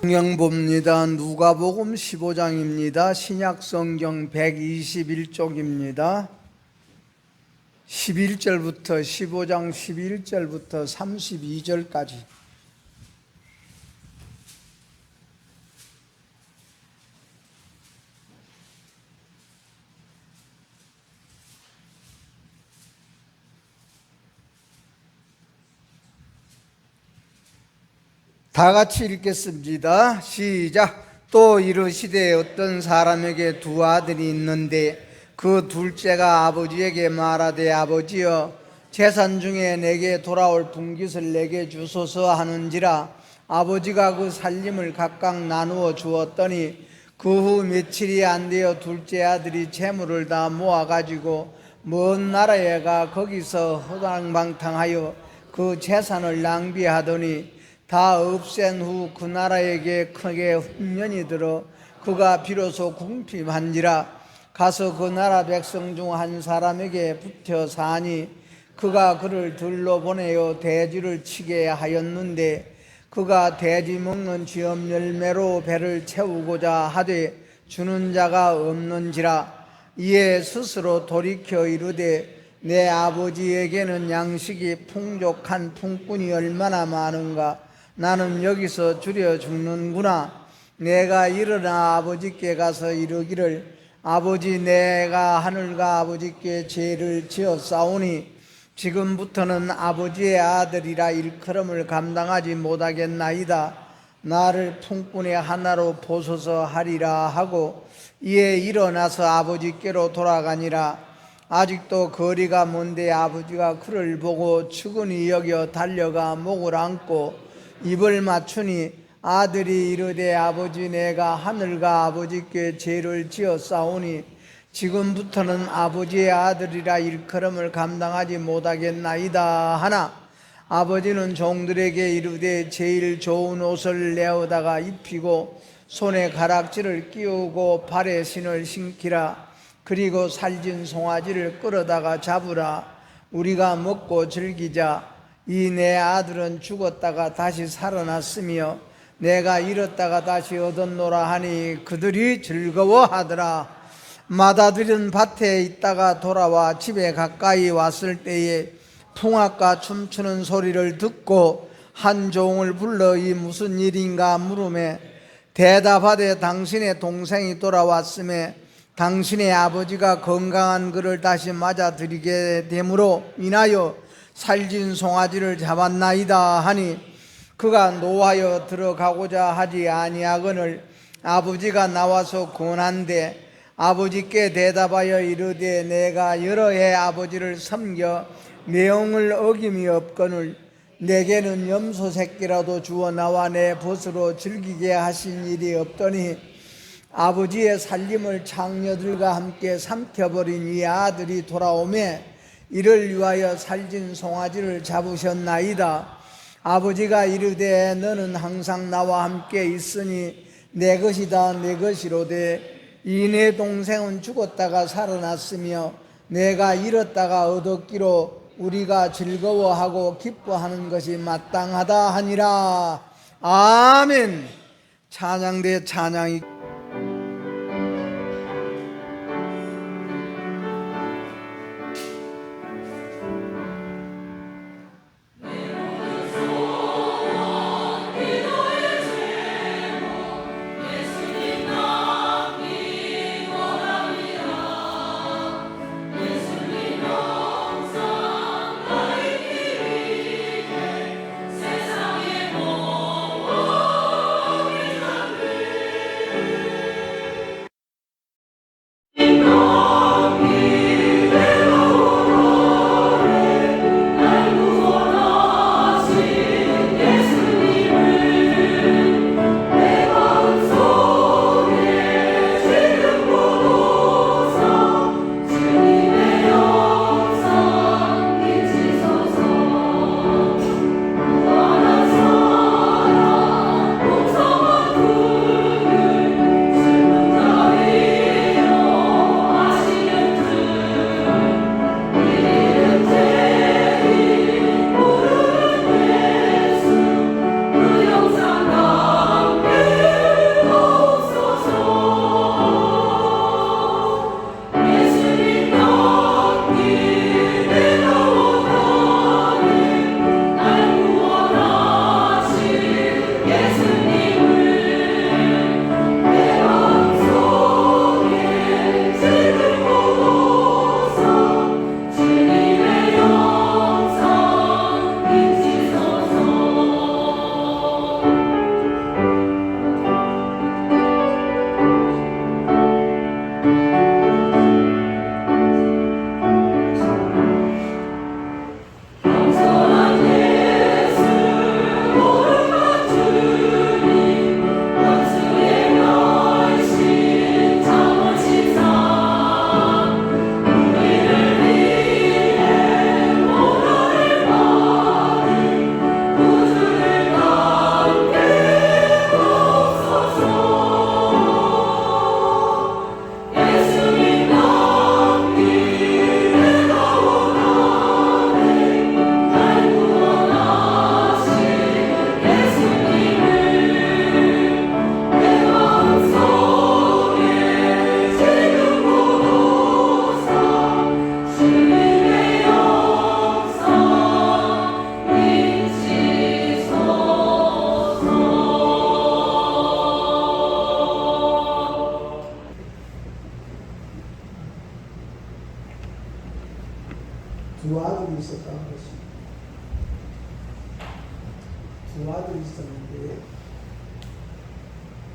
성경 봅니다. 누가복음 15장입니다. 신약성경 121쪽입니다. 11절부터 15장 11절부터 32절까지. 다 같이 읽겠습니다. 시작. 또 이르시되 어떤 사람에게 두 아들이 있는데 그 둘째가 아버지에게 말하되 아버지여 재산 중에 내게 돌아올 분깃을 내게 주소서 하는지라. 아버지가 그 살림을 각각 나누어 주었더니 그 후 며칠이 안 되어 둘째 아들이 재물을 다 모아가지고 먼 나라에 가 거기서 허당방탕하여 그 재산을 낭비하더니 다 없앤 후 그 나라에게 크게 흉년이 들어 그가 비로소 궁핍한지라. 가서 그 나라 백성 중 한 사람에게 붙여 사니 그가 그를 들러 보내어 돼지를 치게 하였는데 그가 돼지 먹는 쥐엄 열매로 배를 채우고자 하되 주는 자가 없는지라. 이에 스스로 돌이켜 이르되 내 아버지에게는 양식이 풍족한 품꾼이 얼마나 많은가. 나는 여기서 줄여 죽는구나. 내가 일어나 아버지께 가서 이르기를 아버지 내가 하늘과 아버지께 죄를 지었사오니 지금부터는 아버지의 아들이라 일컬음을 감당하지 못하겠나이다. 나를 품꾼의 하나로 보소서 하리라 하고 이에 일어나서 아버지께로 돌아가니라. 아직도 거리가 먼데 아버지가 그를 보고 측은히 여겨 달려가 목을 안고 입을 맞추니 아들이 이르되 아버지 내가 하늘과 아버지께 죄를 지었사오니 지금부터는 아버지의 아들이라 일컬음을 감당하지 못하겠나이다 하나 아버지는 종들에게 이르되 제일 좋은 옷을 내어다가 입히고 손에 가락지를 끼우고 발에 신을 신기라. 그리고 살진 송아지를 끌어다가 잡으라. 우리가 먹고 즐기자. 이 내 아들은 죽었다가 다시 살아났으며 내가 잃었다가 다시 얻었노라 하니 그들이 즐거워하더라. 맏아들은 밭에 있다가 돌아와 집에 가까이 왔을 때에 풍악과 춤추는 소리를 듣고 한 종을 불러 이 무슨 일인가 물으매 대답하되 당신의 동생이 돌아왔음에 당신의 아버지가 건강한 그를 다시 맞아들이게 됨으로 인하여 살진 송아지를 잡았나이다 하니 그가 노하여 들어가고자 하지 아니하거늘 아버지가 나와서 권한대 아버지께 대답하여 이르되 내가 여러 해 아버지를 섬겨 명을 어김이 없거늘 내게는 염소 새끼라도 주어 나와 내 벗으로 즐기게 하신 일이 없더니 아버지의 살림을 장녀들과 함께 삼켜버린 이 아들이 돌아오매 이를 위하여 살진 송아지를 잡으셨나이다. 아버지가 이르되 너는 항상 나와 함께 있으니 내 것이다 내 것이로되 이 내 동생은 죽었다가 살아났으며 내가 잃었다가 얻었기로 우리가 즐거워하고 기뻐하는 것이 마땅하다 하니라. 아멘. 찬양대 찬양이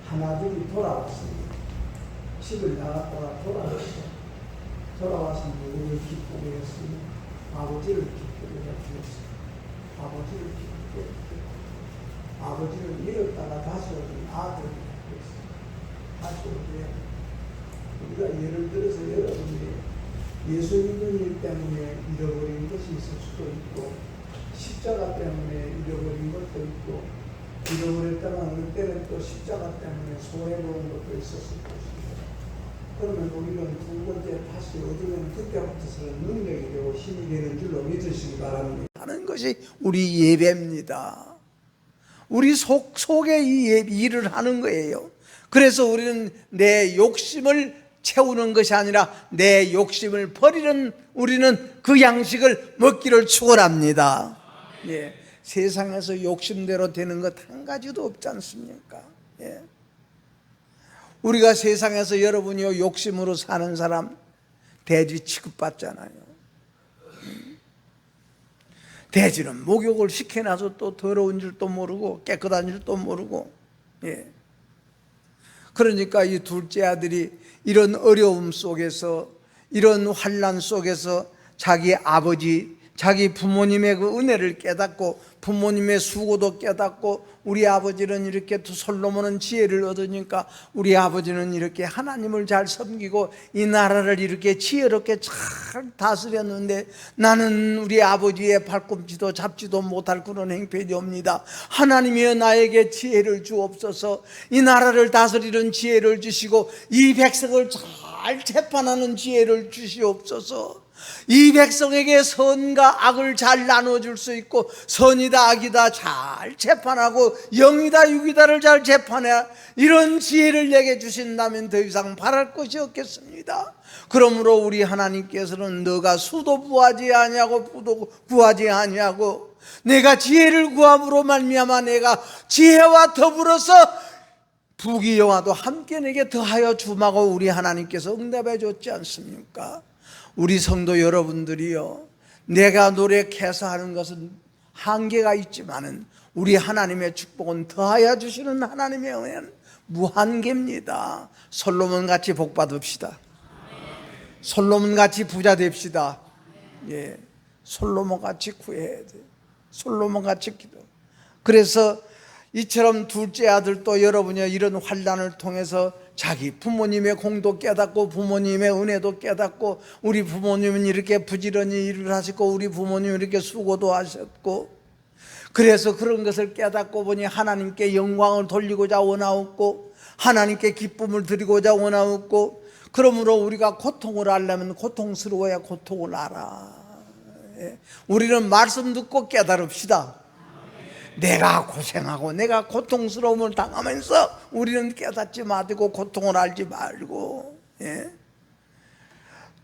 하나둘이 돌아왔습니다. 집을 나갔다가 돌아와서 누구를 기쁘게 했으며 아버지를 기쁘게 했습니다. 아버지를 기쁘게 했습니다. 아버지를 잃었다가 다시 오는 아들을 했습니다. 다시 오게. 우리가 예를 들어서 여러분이 예수 믿는 일 때문에 잃어버린 것이 있을 수도 있고, 십자가 때문에 잃어버린 것도 있고, 잃어버렸다가 그때는 또 십자가 때문에 손해보는 것도 있었을 것입니다. 그러면 우리는 두 번째 다시 얻으면 그때부터서는 능력이 되고 힘이 되는 줄로 믿으시기 바랍니다. 하는 것이 우리 예배입니다. 우리 속에 이 일을 하는 거예요. 그래서 우리는 내 욕심을 채우는 것이 아니라 내 욕심을 버리는, 우리는 그 양식을 먹기를 축원합니다. 예. 세상에서 욕심대로 되는 것 한 가지도 없지 않습니까? 예. 우리가 세상에서 여러분이요 욕심으로 사는 사람 돼지 취급받잖아요. 돼지는 목욕을 시켜놔서 또 더러운 줄도 모르고 깨끗한 줄도 모르고. 예. 그러니까 이 둘째 아들이 이런 어려움 속에서, 이런 환난 속에서 자기 아버지, 자기 부모님의 그 은혜를 깨닫고 부모님의 수고도 깨닫고, 우리 아버지는 이렇게 솔로몬은 지혜를 얻으니까 우리 아버지는 이렇게 하나님을 잘 섬기고 이 나라를 이렇게 지혜롭게 잘 다스렸는데 나는 우리 아버지의 발꿈치도 잡지도 못할 그런 행편이옵니다. 하나님이여 나에게 지혜를 주옵소서. 이 나라를 다스리는 지혜를 주시고 이 백성을 잘 재판하는 지혜를 주시옵소서. 이 백성에게 선과 악을 잘 나눠줄 수 있고 선이다 악이다 잘 재판하고 영이다 육이다를 잘 재판해, 이런 지혜를 내게 주신다면 더 이상 바랄 것이 없겠습니다. 그러므로 우리 하나님께서는 너가 수도 구하지 아니하고 부도 구하지 아니하고 내가 지혜를 구함으로 말미암아 내가 지혜와 더불어서 부귀영화도 함께 내게 더하여 주마고 우리 하나님께서 응답해 줬지 않습니까? 우리 성도 여러분들이요, 내가 노력해서 하는 것은 한계가 있지만은 우리 하나님의 축복은 더하여 주시는 하나님의 은혜는 무한계입니다. 솔로몬같이 복 받읍시다. 솔로몬같이 부자 됩시다. 예, 솔로몬같이 구해야 돼. 솔로몬같이 기도. 그래서 이처럼 둘째 아들도 여러분이 이런 환난을 통해서 자기 부모님의 공도 깨닫고 부모님의 은혜도 깨닫고, 우리 부모님은 이렇게 부지런히 일을 하셨고 우리 부모님은 이렇게 수고도 하셨고, 그래서 그런 것을 깨닫고 보니 하나님께 영광을 돌리고자 원하옵고 하나님께 기쁨을 드리고자 원하옵고, 그러므로 우리가 고통을 알려면 고통스러워야 고통을 알아. 우리는 말씀 듣고 깨달읍시다. 내가 고생하고 내가 고통스러움을 당하면서 우리는 깨닫지 말고 고통을 알지 말고, 예?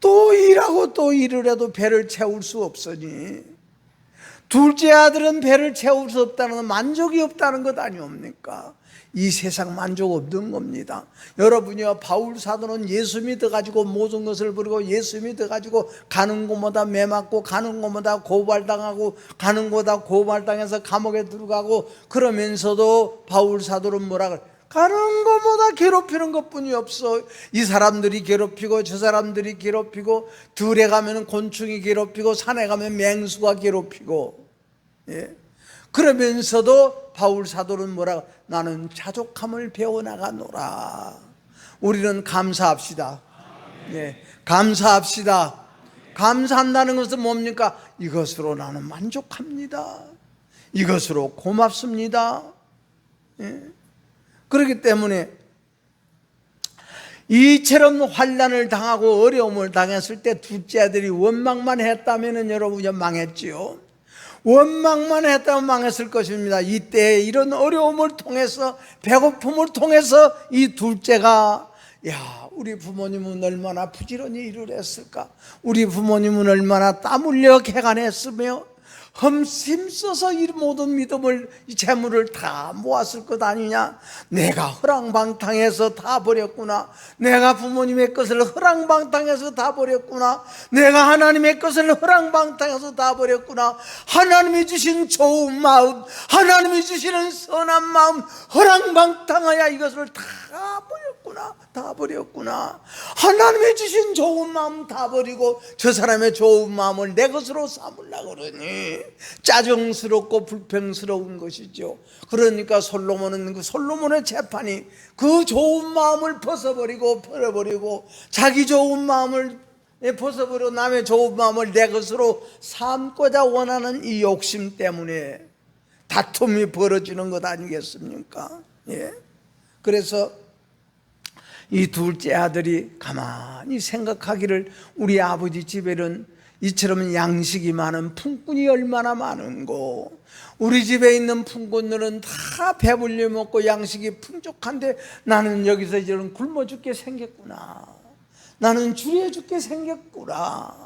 또 일하고 또 일을 해도 배를 채울 수 없으니, 둘째 아들은 배를 채울 수 없다는 건 만족이 없다는 것 아니옵니까? 이 세상 만족 없는 겁니다. 여러분이요, 바울 사도는 예수 믿어가지고 모든 것을 버리고 예수 믿어가지고 가는 곳마다 매맞고 가는 곳마다 고발당하고 가는 곳마다 고발당해서 감옥에 들어가고, 그러면서도 바울 사도는 뭐라 그래? 가는 곳마다 괴롭히는 것뿐이 없어. 이 사람들이 괴롭히고 저 사람들이 괴롭히고, 들에 가면 곤충이 괴롭히고 산에 가면 맹수가 괴롭히고, 예? 그러면서도 바울 사도는 뭐라고? 나는 자족함을 배워나가노라. 우리는 감사합시다. 예, 감사합시다. 감사한다는 것은 뭡니까? 이것으로 나는 만족합니다. 이것으로 고맙습니다. 예? 그렇기 때문에 이처럼 환난을 당하고 어려움을 당했을 때 둘째 아들이 원망만 했다면 여러분이 망했지요. 원망만 했다면 망했을 것입니다. 이때 이런 어려움을 통해서, 배고픔을 통해서 이 둘째가, 야, 우리 부모님은 얼마나 부지런히 일을 했을까? 우리 부모님은 얼마나 땀 흘려 개간했으며 힘써서 이 모든 믿음을, 이 재물을 다 모았을 것 아니냐? 내가 허랑방탕해서 다 버렸구나. 내가 부모님의 것을 허랑방탕해서 다 버렸구나. 내가 하나님의 것을 허랑방탕해서 다 버렸구나. 하나님이 주신 좋은 마음, 하나님이 주시는 선한 마음 허랑방탕하여 이것을 다 버렸구나. 다 버렸구나. 하나님이 주신 좋은 마음 다 버리고 저 사람의 좋은 마음을 내 것으로 삼으려고 그러니 짜증스럽고 불평스러운 것이죠. 그러니까 솔로몬은 그 솔로몬의 재판이 그 좋은 마음을 벗어버리고 버려버리고 자기 좋은 마음을 벗어버리고 남의 좋은 마음을 내 것으로 삼고자 원하는 이 욕심 때문에 다툼이 벌어지는 것 아니겠습니까? 예. 그래서 이 둘째 아들이 가만히 생각하기를 우리 아버지 집에는 이처럼 양식이 많은 품꾼이 얼마나 많은고, 우리 집에 있는 품꾼들은 다 배불리 먹고 양식이 풍족한데 나는 여기서 이제는 굶어 죽게 생겼구나. 나는 주리해 죽게 생겼구나.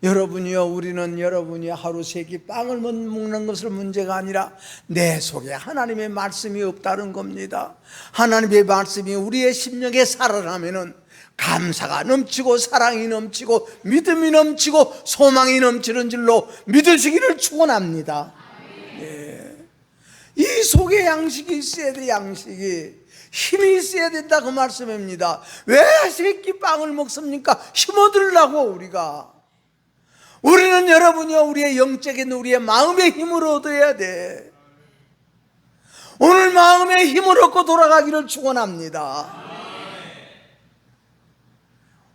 여러분이요, 우리는 여러분이 하루 세 끼 빵을 못 먹는 것은 문제가 아니라 내 속에 하나님의 말씀이 없다는 겁니다. 하나님의 말씀이 우리의 심령에 살아나면은 감사가 넘치고 사랑이 넘치고 믿음이 넘치고 소망이 넘치는 줄로 믿으시기를 축원합니다. 예. 이 속에 양식이 있어야 돼. 양식이 힘이 있어야 된다 그 말씀입니다. 왜 세 끼 빵을 먹습니까? 힘 얻으려고. 우리는 여러분이요, 우리의 영적인 우리의 마음의 힘을 얻어야 돼. 오늘 마음의 힘을 얻고 돌아가기를 축원합니다.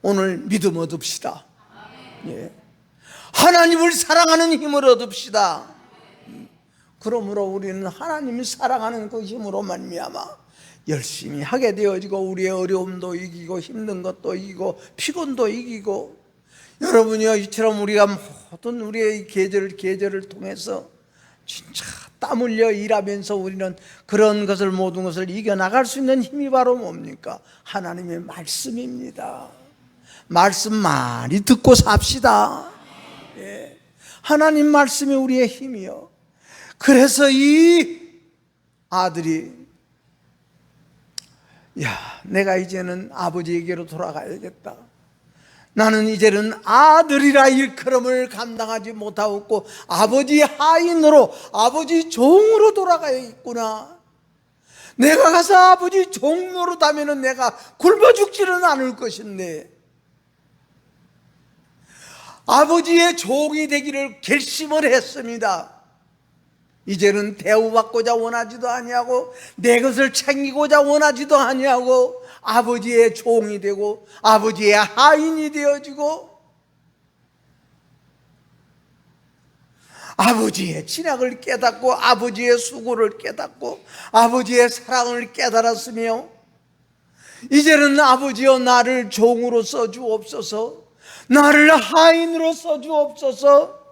오늘 믿음 얻읍시다. 예. 하나님을 사랑하는 힘을 얻읍시다. 그러므로 우리는 하나님을 사랑하는 그 힘으로 말미암아 열심히 하게 되어지고 우리의 어려움도 이기고 힘든 것도 이기고 피곤도 이기고, 여러분이요, 이처럼 우리가 모든 우리의 계절을 통해서 진짜 땀 흘려 일하면서 우리는 그런 것을 모든 것을 이겨나갈 수 있는 힘이 바로 뭡니까? 하나님의 말씀입니다. 말씀 많이 듣고 삽시다. 예. 하나님 말씀이 우리의 힘이요. 그래서 이 아들이 내가 이제는 아버지에게로 돌아가야겠다. 나는 이제는 아들이라 일컬음을 감당하지 못하고 아버지 하인으로, 아버지 종으로 돌아가야겠구나. 내가 가서 아버지 종 노릇하면 내가 굶어 죽지는 않을 것인데 아버지의 종이 되기를 결심을 했습니다. 이제는 대우받고자 원하지도 아니하고 내 것을 챙기고자 원하지도 아니하고 아버지의 종이 되고 아버지의 하인이 되어지고 아버지의 진학을 깨닫고 아버지의 수고를 깨닫고 아버지의 사랑을 깨달았으며, 이제는 아버지여 나를 종으로 써주옵소서, 나를 하인으로 써주옵소서.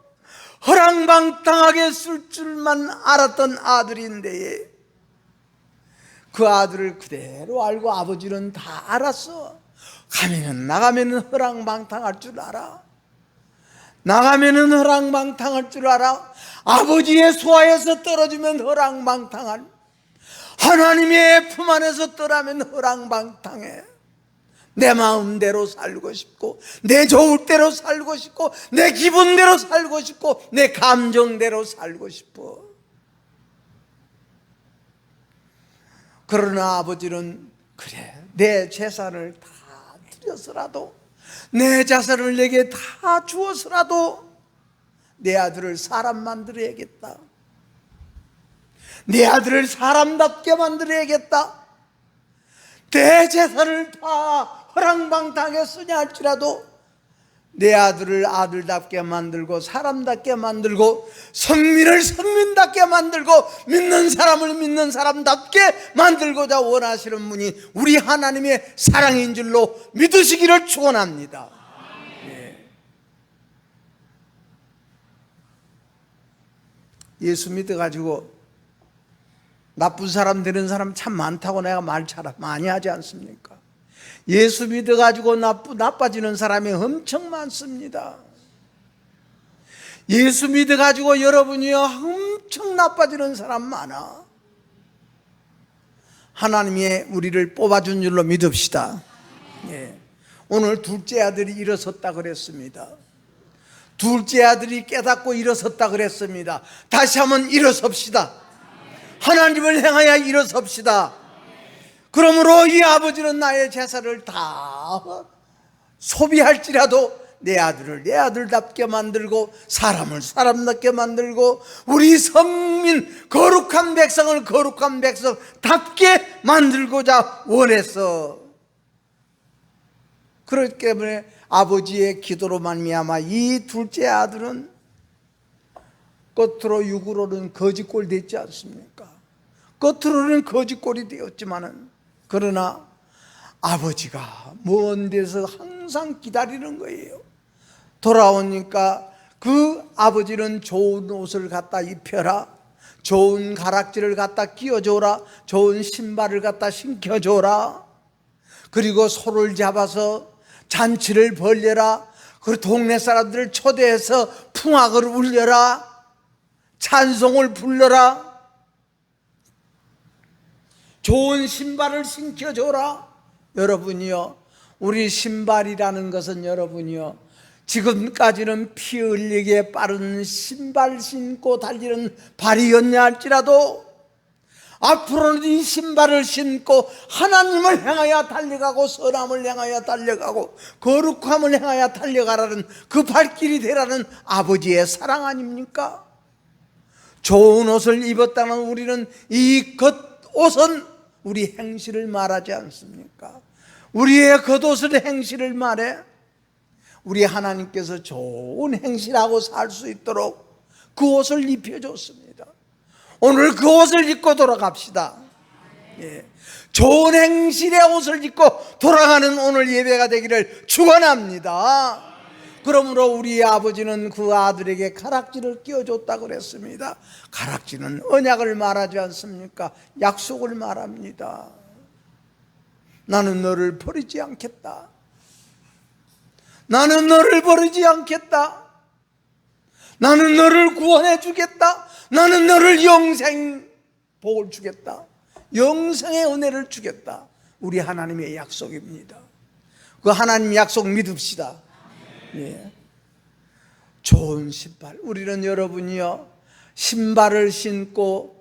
허랑방탕하게 쓸 줄만 알았던 아들인데 그 아들을 그대로 알고 아버지는 다 알았어. 가면은 나가면은 허랑방탕할 줄 알아. 나가면은 허랑방탕할 줄 알아. 아버지의 소아에서 떨어지면 허랑방탕한, 하나님의 품 안에서 떠나면 허랑방탕해. 내 마음대로 살고 싶고 내 좋을 대로 살고 싶고 내 기분대로 살고 싶고 내 감정대로 살고 싶어. 그러나 아버지는 그래, 내 재산을 다 드려서라도, 내 자산을 내게 다 주어서라도 내 아들을 사람 만들어야겠다. 내 아들을 사람답게 만들어야겠다. 내 재산을 다 허랑방탕하게 쓰냐 할지라도 내 아들을 아들답게 만들고 사람답게 만들고 성민을 성민답게 만들고 믿는 사람을 믿는 사람답게 만들고자 원하시는 분이 우리 하나님의 사랑인 줄로 믿으시기를 축원합니다. 예. 예수 믿어가지고 나쁜 사람 되는 사람 참 많다고 내가 말 잘 많이 하지 않습니까? 예수 믿어가지고 나빠지는 사람이 엄청 많습니다. 예수 믿어가지고 여러분이요 엄청 나빠지는 사람 많아. 하나님이 우리를 뽑아준 줄로 믿읍시다. 예. 오늘 둘째 아들이 일어섰다 그랬습니다. 둘째 아들이 깨닫고 일어섰다 그랬습니다. 다시 한번 일어섭시다. 하나님을 향하여 일어섭시다. 그러므로 이 아버지는 나의 재산을 다 소비할지라도 내 아들을 내 아들답게 만들고 사람을 사람답게 만들고 우리 선민 거룩한 백성을 거룩한 백성답게 만들고자 원했어. 그렇기 때문에 아버지의 기도로 말미암아 이 둘째 아들은 겉으로 육으로는 거짓골 됐지 않습니까? 겉으로는 거짓골이 되었지만은 그러나 아버지가 먼 데서 항상 기다리는 거예요. 돌아오니까 그 아버지는 좋은 옷을 갖다 입혀라, 좋은 가락지를 갖다 끼워줘라, 좋은 신발을 갖다 신겨줘라, 그리고 소를 잡아서 잔치를 벌려라, 그 동네 사람들을 초대해서 풍악을 울려라, 찬송을 불러라, 좋은 신발을 신겨줘라. 여러분이요, 우리 신발이라는 것은 여러분이요, 지금까지는 피 흘리게 빠른 신발 신고 달리는 발이었냐 할지라도 앞으로는 이 신발을 신고 하나님을 향하여 달려가고 선함을 향하여 달려가고 거룩함을 향하여 달려가라는 그 발길이 되라는 아버지의 사랑 아닙니까? 좋은 옷을 입었다는 우리는 이 겉옷은 우리 행실을 말하지 않습니까? 우리의 겉옷은 행실을 말해. 우리 하나님께서 좋은 행실하고 살 수 있도록 그 옷을 입혀줬습니다. 오늘 그 옷을 입고 돌아갑시다. 예. 좋은 행실의 옷을 입고 돌아가는 오늘 예배가 되기를 축원합니다. 그러므로 우리 아버지는 그 아들에게 가락지를 끼워줬다고 그랬습니다. 가락지는 언약을 말하지 않습니까? 약속을 말합니다. 나는 너를 버리지 않겠다. 나는 너를 버리지 않겠다. 나는 너를 구원해 주겠다. 나는 너를 영생 복을 주겠다. 영생의 은혜를 주겠다. 우리 하나님의 약속입니다. 그 하나님 약속 믿읍시다. 예. 좋은 신발. 우리는 여러분이요, 신발을 신고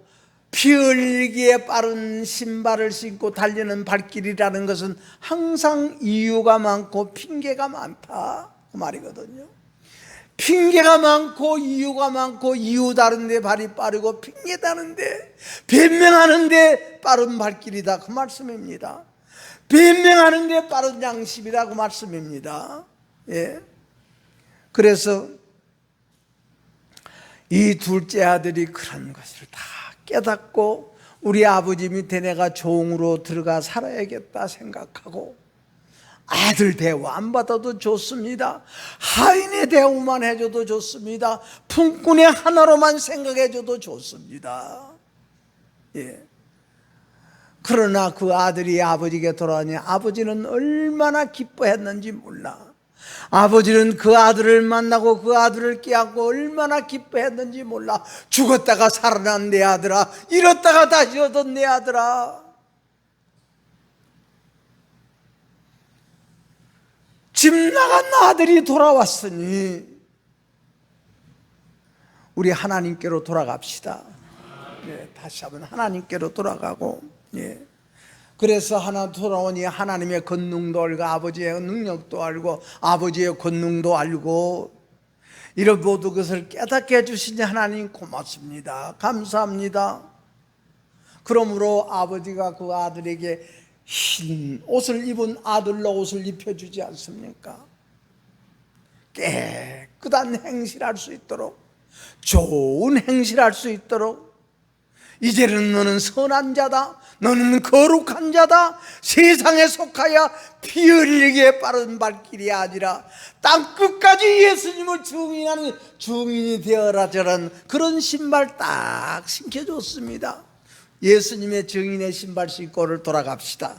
피 흘리기에 빠른 신발을 신고 달리는 발길이라는 것은 항상 이유가 많고 핑계가 많다 그 말이거든요. 핑계가 많고 이유가 많고 이유 다른데 발이 빠르고 핑계 다른데 변명하는데 빠른 발길이다 그 말씀입니다. 변명하는데 빠른 양심이다 그 말씀입니다. 예. 그래서 이 둘째 아들이 그런 것을 다 깨닫고 우리 아버지 밑에 내가 종으로 들어가 살아야겠다 생각하고 아들 대우 안 받아도 좋습니다. 하인의 대우만 해줘도 좋습니다. 품꾼의 하나로만 생각해줘도 좋습니다. 예. 그러나 그 아들이 아버지에게 돌아오니 아버지는 얼마나 기뻐했는지 몰라. 아버지는 그 아들을 만나고 그 아들을 깨안고 얼마나 기뻐했는지 몰라. 죽었다가 살아난 내 아들아, 잃었다가 다시 얻은 내 아들아. 집 나간 아들이 돌아왔으니 우리 하나님께로 돌아갑시다. 예, 다시 한번 하나님께로 돌아가고, 예. 그래서 하나 돌아오니 하나님의 권능도 알고 아버지의 능력도 알고 아버지의 권능도 알고 이런 모든 것을 깨닫게 해주시니 하나님 고맙습니다. 감사합니다. 그러므로 아버지가 그 아들에게 흰 옷을 입은 아들로 옷을 입혀주지 않습니까? 깨끗한 행실할 수 있도록, 좋은 행실할 수 있도록, 이제는 너는 선한 자다, 너는 거룩한 자다, 세상에 속하여 피 흘리기에 빠른 발길이 아니라 땅끝까지 예수님을 증인하는 증인이 되어라. 저런 그런 신발 딱 신겨줬습니다. 예수님의 증인의 신발 신고를 돌아갑시다.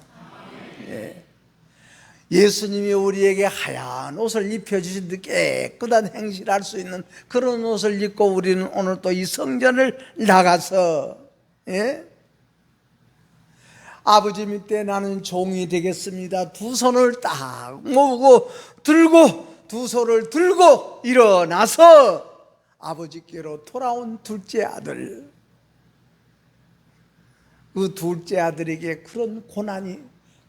예. 예수님이 우리에게 하얀 옷을 입혀주신 듯 깨끗한 행실할 수 있는 그런 옷을 입고 우리는 오늘 또 이 성전을 나가서, 예? 아버지 밑에 나는 종이 되겠습니다. 두 손을 딱 모으고 들고, 두 손을 들고 일어나서 아버지께로 돌아온 둘째 아들, 그 둘째 아들에게 그런 고난이,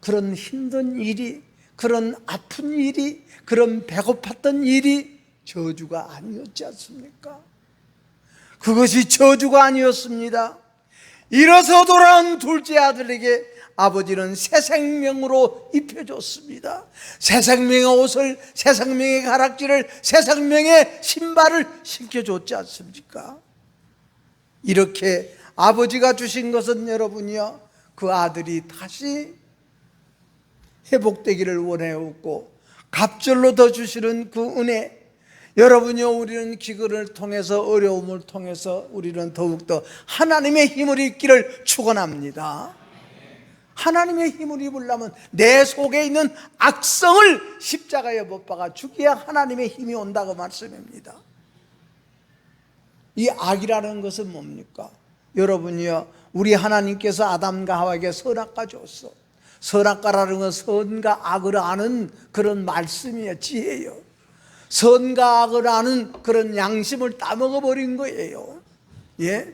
그런 힘든 일이, 그런 아픈 일이, 그런 배고팠던 일이 저주가 아니었지 않습니까? 그것이 저주가 아니었습니다. 일어서 돌아온 둘째 아들에게 아버지는 새 생명으로 입혀줬습니다. 새 생명의 옷을, 새 생명의 가락지를, 새 생명의 신발을 신겨줬지 않습니까? 이렇게 아버지가 주신 것은 여러분이요, 그 아들이 다시 회복되기를 원해왔고, 갑절로 더 주시는 그 은혜, 여러분이요, 우리는 기근을 통해서, 어려움을 통해서 우리는 더욱더 하나님의 힘을 입기를 축원합니다. 하나님의 힘을 입으려면 내 속에 있는 악성을 십자가에 못 박아 죽여야 하나님의 힘이 온다고 말씀입니다. 이 악이라는 것은 뭡니까? 여러분이요, 우리 하나님께서 아담과 하와에게 선악과 줬어. 선악과라는 건 선과 악을 아는 그런 말씀이에요. 지혜예요. 선과 악을 아는 그런 양심을 따먹어버린 거예요. 예?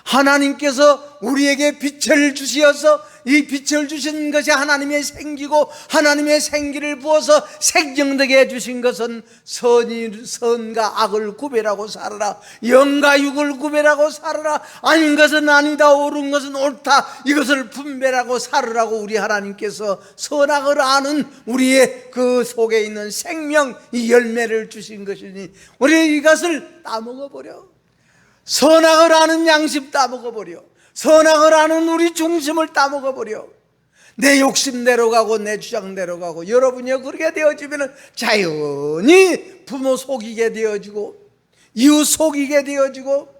하나님께서 우리에게 빛을 주시어서 이 빛을 주신 것이 하나님의 생기고, 하나님의 생기를 부어서 생명되게 해주신 것은 선과 악을 구별하고 살아라, 영과 육을 구별하고 살아라, 아닌 것은 아니다, 옳은 것은 옳다, 이것을 분별하고 살으라고 우리 하나님께서 선악을 아는 우리의 그 속에 있는 생명, 이 열매를 주신 것이니 우리 이것을 따먹어버려. 선악을 아는 양심 따먹어버려. 선악을 아는 우리 중심을 따먹어버려. 내 욕심대로 가고 내 주장대로 가고, 여러분이 그렇게 되어지면 자연히 부모 속이게 되어지고, 이웃 속이게 되어지고,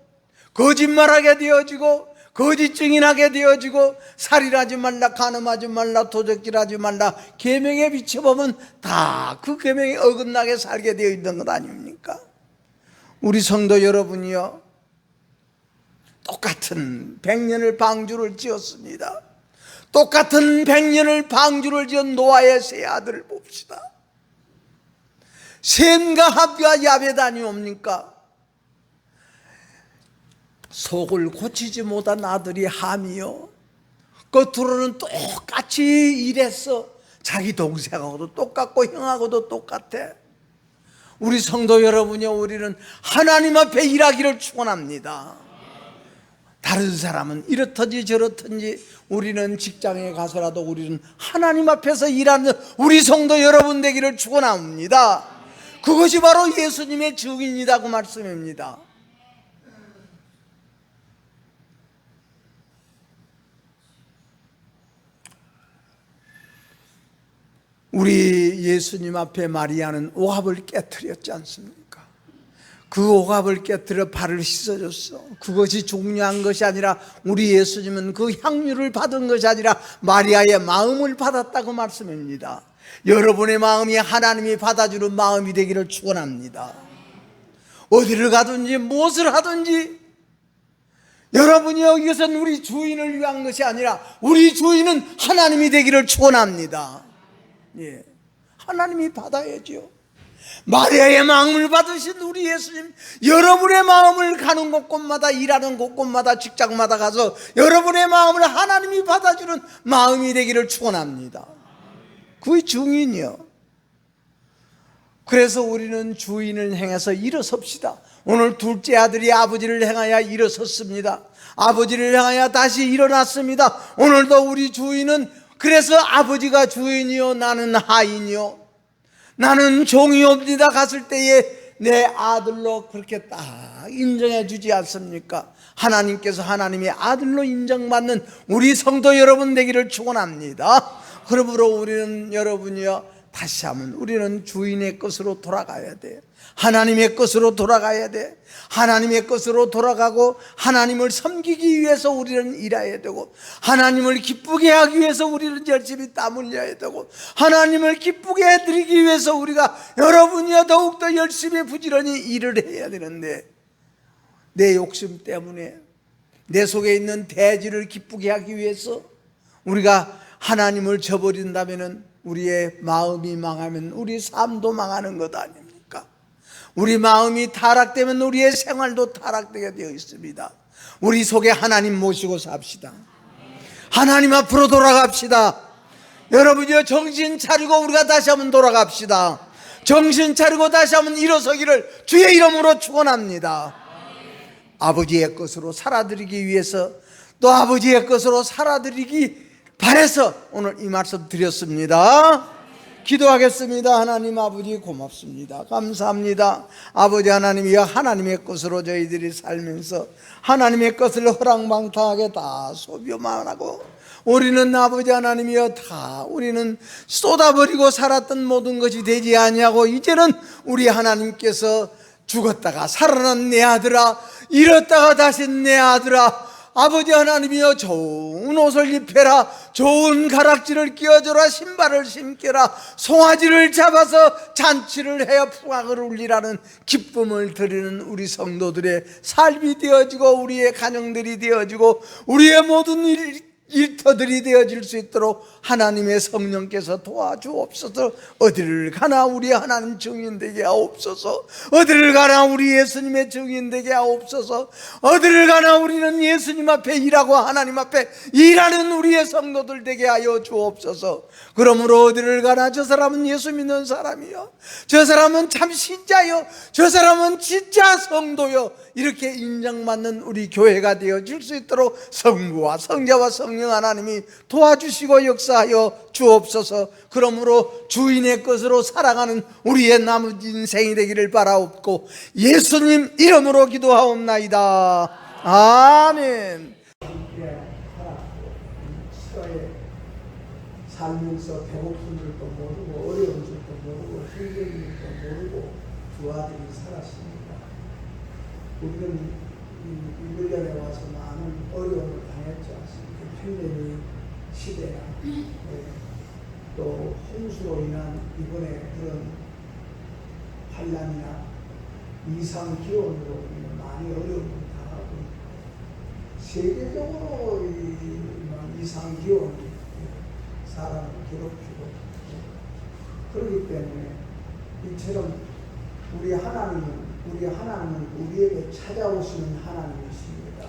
거짓말하게 되어지고, 거짓 증인하게 되어지고, 살인하지 말라, 간음하지 말라, 도적질하지 말라, 계명에 비춰보면 다 그 계명에 어긋나게 살게 되어 있는 것 아닙니까? 우리 성도 여러분이요, 똑같은 100년을 방주를 지었습니다. 똑같은 100년을 방주를 지은 노아의 세 아들을 봅시다. 셈과 합과 야벳 아니옵니까? 속을 고치지 못한 아들이 함이요, 겉으로는 똑같이 일했어. 자기 동생하고도 똑같고 형하고도 똑같아. 우리 성도 여러분이요, 우리는 하나님 앞에 일하기를 축원합니다. 다른 사람은 이렇든지 저렇든지 우리는 직장에 가서라도 우리는 하나님 앞에서 일하는 우리 성도 여러분 되기를 축원합니다. 그것이 바로 예수님의 증인이라고 말씀입니다. 우리 예수님 앞에 마리아는 오합을 깨트렸지 않습니까? 그 오갑을 깨뜨려 발을 씻어줬어. 그것이 중요한 것이 아니라, 우리 예수님은 그 향유를 받은 것이 아니라 마리아의 마음을 받았다고 말씀입니다. 여러분의 마음이 하나님이 받아주는 마음이 되기를 축원합니다. 어디를 가든지 무엇을 하든지 여러분이요, 이것은 우리 주인을 위한 것이 아니라 우리 주인은 하나님이 되기를 축원합니다. 예, 하나님이 받아야죠. 마리아의 마음을 받으신 우리 예수님, 여러분의 마음을 가는 곳곳마다, 일하는 곳곳마다, 직장마다 가서 여러분의 마음을 하나님이 받아주는 마음이 되기를 축원합니다. 그의 증인이요. 그래서 우리는 주인을 향해서 일어섭시다. 오늘 둘째 아들이 아버지를 향하여 일어섰습니다. 아버지를 향하여 다시 일어났습니다. 오늘도 우리 주인은, 그래서 아버지가 주인이요, 나는 하인이요, 나는 종이옵니다 갔을 때에 내 아들로 그렇게 딱 인정해 주지 않습니까? 하나님께서 하나님의 아들로 인정받는 우리 성도 여러분 되기를 축원합니다. 그러므로 우리는, 여러분이요, 다시 한번 우리는 주인의 것으로 돌아가야 돼요. 하나님의 것으로 돌아가야 돼. 하나님의 것으로 돌아가고 하나님을 섬기기 위해서 우리는 일해야 되고, 하나님을 기쁘게 하기 위해서 우리는 열심히 땀 흘려야 되고, 하나님을 기쁘게 해드리기 위해서 우리가 여러분이야 더욱더 열심히 부지런히 일을 해야 되는데, 내 욕심 때문에 내 속에 있는 대지를 기쁘게 하기 위해서 우리가 하나님을 저버린다면 우리의 마음이 망하면 우리 삶도 망하는 것 아닙니까? 우리 마음이 타락되면 우리의 생활도 타락되게 되어 있습니다. 우리 속에 하나님 모시고 삽시다. 하나님 앞으로 돌아갑시다. 여러분이요, 정신 차리고 우리가 다시 한번 돌아갑시다. 정신 차리고 다시 한번 일어서기를 주의 이름으로 축원합니다. 아버지의 것으로 살아드리기 위해서, 또 아버지의 것으로 살아드리기 바라서 오늘 이 말씀 드렸습니다. 기도하겠습니다. 하나님 아버지 고맙습니다. 감사합니다. 아버지 하나님이여, 하나님의 것으로 저희들이 살면서 하나님의 것을 허랑방탕하게 다 소비만 하고, 우리는 아버지 하나님이여 다 우리는 쏟아버리고 살았던 모든 것이 되지 아니하고, 이제는 우리 하나님께서 죽었다가 살아난 내 아들아, 잃었다가 다시 내 아들아, 아버지 하나님이여 좋은 옷을 입혀라, 좋은 가락지를 끼워줘라, 신발을 신겨라, 송아지를 잡아서 잔치를 해야 풍악을 울리라는 기쁨을 드리는 우리 성도들의 삶이 되어지고, 우리의 가정들이 되어지고, 우리의 모든 일터들이 되어질 수 있도록 하나님의 성령께서 도와주옵소서. 어디를 가나 우리 하나님 증인 되게 하옵소서. 어디를 가나 우리 예수님의 증인 되게 하옵소서. 어디를 가나 우리는 예수님 앞에 일하고 하나님 앞에 일하는 우리의 성도들 되게 하여 주옵소서. 그러므로 어디를 가나 저 사람은 예수 믿는 사람이요, 저 사람은 참 신자요, 저 사람은 진짜 성도요, 이렇게 인정받는 우리 교회가 되어질 수 있도록 성부와 성자와 성령 하나님이 도와주시고 역사하여 주옵소서. 그러므로 주인의 것으로 살아가는 우리의 남은 인생이 되기를 바라옵고 예수님 이름으로 기도하옵나이다. 아멘. 살면서 배고픈 줄도 모르고 어려운 줄도 모르고 힘든 줄도 모르고 두 아들이 살았습니다. 우리는 이 물련에 와서 많은 어려움을 당했지 않습니까? 팬데믹 시대나 또 홍수로 인한 이번에 그런 환란이나 이상 기온으로 우리는 많이 어려움을 당하고 있고, 세계적으로 이 이상 기온이 사람을 괴롭히고, 그렇기 때문에 이처럼 우리 하나님은 우리에게 찾아오시는 하나님이십니다.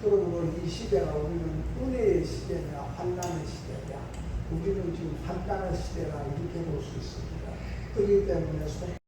그러므로 이 시대가 우리는 은혜의 시대냐 환난의 시대냐, 우리는 지금 환난의 시대라 이렇게 볼 수 있습니다. 그렇기 때문에